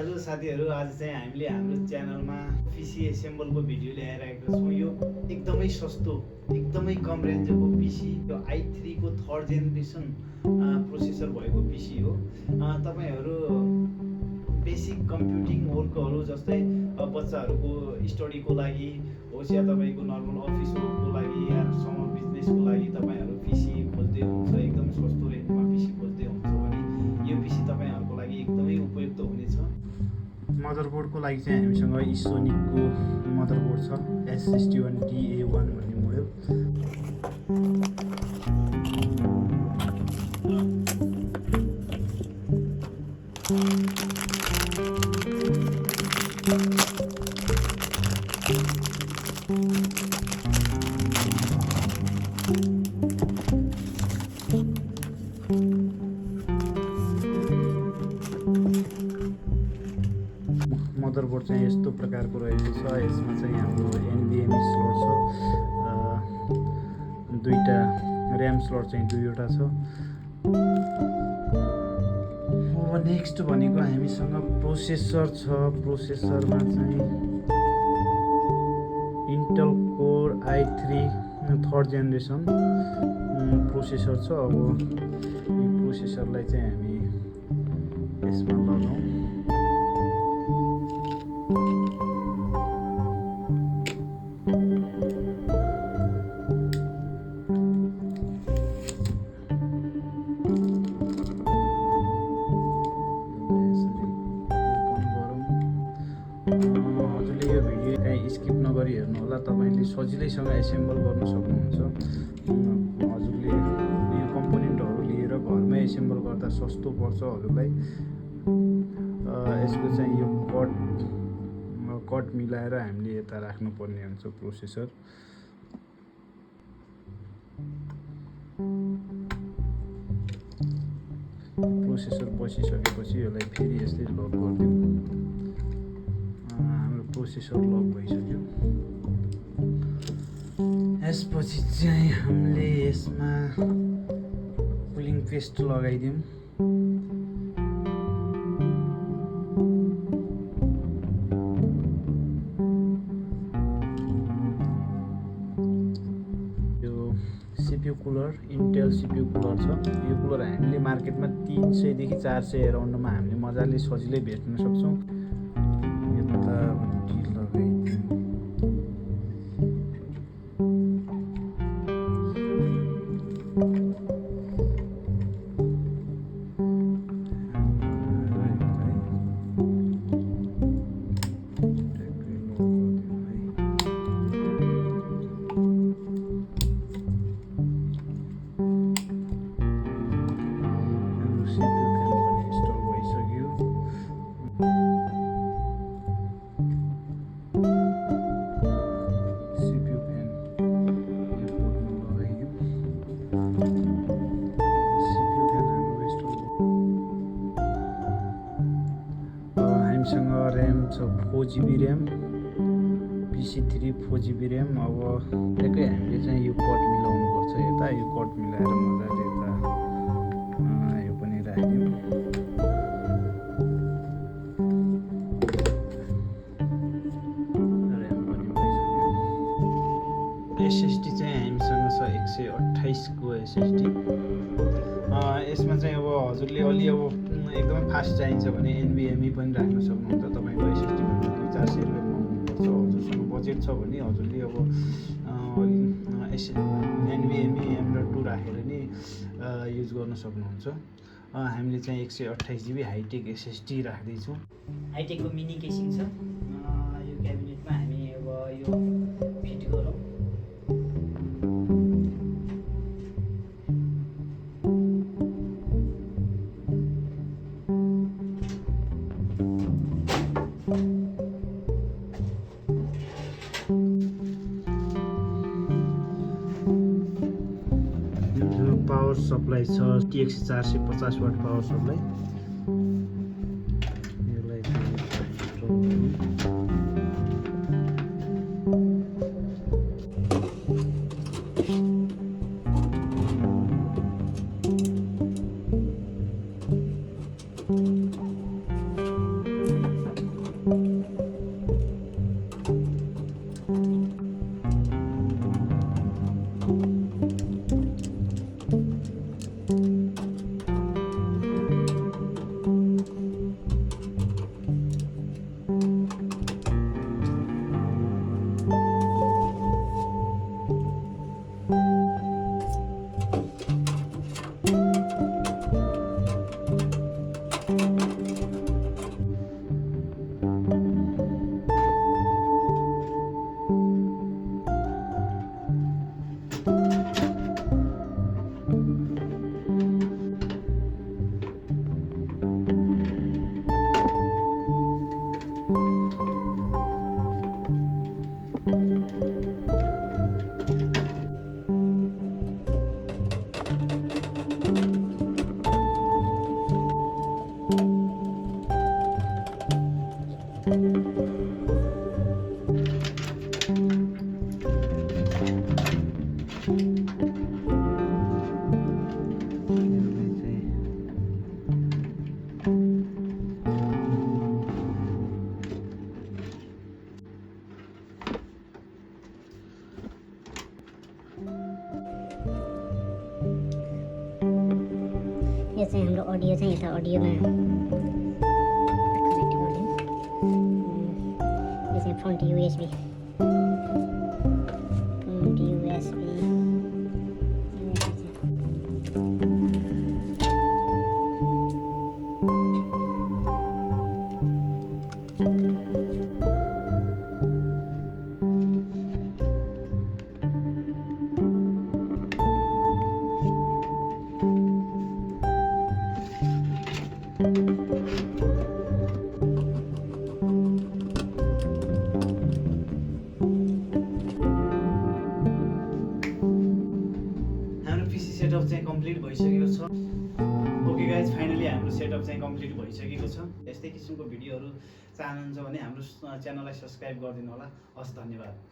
Hello साथीहरू, आज चाहिँ हामीले हाम्रो च्यानलमा पिसी एसेम्बलको भिडियो ल्याएर आएको छौँ। यो एकदमै सस्तो, एकदमै कम रेन्जको पिसी, यो i3 को 3rd जेनेरेसन प्रोसेसर भएको पिसी हो। तपाईहरू बेसिक कम्प्युटिङ वर्कहरू जस्तै बच्चाहरूको स्टडीको लागि होस् या तपाईँको नर्मल अफिस वर्कको लागि या समर बिजनेसको लागि तपाईँहरू पिसी खोज्दै हुनुहुन्छ, एकदम सस्तो रेन्जमा पिसी खोज्दै हुनुहुन्छ भने यो पिसी तपाईँहरूको लागि एकदमै उपयुक्त हुनेछ। मदरबोर्डको लागि चाहिँ हामीसँग सोनिकको मदरबोर्ड छ, S61DA1 भन्ने मोडल। मदरबोर्ड चाहिँ यस्तो प्रकारको रहेको छ। यसमा चाहिँ हाम्रो NVMe स्लट छ, दुईटा ऱ्याम स्लट चाहिँ दुईवटा छ। अब नेक्स्ट भनेको हामीसँग प्रोसेसर छ। प्रोसेसरमा चाहिँ Intel core i3 3rd generation processor छ। अब यो प्रोसेसरलाई चाहिँ हामी यसमा लगाउँ। हजुरले यो भिडियो कहीँ स्किप नगरी हेर्नु होला, तपाईँले सजिलैसँग एसेम्बल गर्न सक्नुहुन्छ। हजुरले यो कम्पोनेन्टहरू लिएर घरमै एसेम्बल गर्दा सस्तो पर्छ हजुरलाई। यसको चाहिँ यो कट मिलाएर हामीले यता राख्नुपर्ने हुन्छ प्रोसेसर। प्रोसेसर बसिसकेपछि यसलाई फेरि यस्तै लक गरिदिउँ। हाम्रो प्रोसेसर लक भइसक्यो। यसपछि चाहिँ हामीले यसमा कुलिङ पेस्ट लगाइदिउँ। CPU cooler Intel CPU cooler छ। यो कुलर हामीले मार्केटमा 300 देखि 400 एराउन्डमा हामीले मजाले सजिलै भेट्न सक्छौँ। यतापट्टि लगाइदिउँ। हामीसँग ऱ्याम छ 4GB RAM, PC3 4GB RAM. अब एकै हामीले चाहिँ यो कट मिलाउनु पर्छ। यता यो कट मिलाएर मजाले यता यो पनि राखिदिउँ। ऱ्याम पनि भइसक्यो। SSD चाहिँ हामीसँग छ 128 को SSD। यसमा चाहिँ अब हजुरले अलि अब एकदमै फास्ट चाहिन्छ भने NVMe पनि राख्न सक्नुहुन्छ। तपाईँको SSD पनि 400 रुपियाँ पाउनुपर्छ। हजुरसँग बजेट छ भने हजुरले अब NVMe M.2 राखेर नि युज गर्न सक्नुहुन्छ। हामीले चाहिँ 128GB हाइटेक SSD राख्दैछौँ। हाइटेकको मिनी केसिङ छ। यो क्याबिनेटमा हामी अब यो फिट गरौँ। पावर सप्लाई छ TX 450 वाट पावर सप्लाई। यसलाई यो चाहिँ हाम्रो अडियो चाहिँ यता अडियोमा कनेक्ट गरिदिउँ। यो चाहिँ फ्रन्ट युएसबी हाम्रो पिसी सेटअप चाहिँ कम्प्लिट भइसकेको छ। ओके गाइज, फाइनली हाम्रो सेटअप चाहिँ कम्प्लिट भइसकेको छ। यस्तै किसिमको भिडियोहरू चाहनुहुन्छ भने हाम्रो च्यानललाई सब्सक्राइब गरिदिनु होला। हस्, धन्यवाद।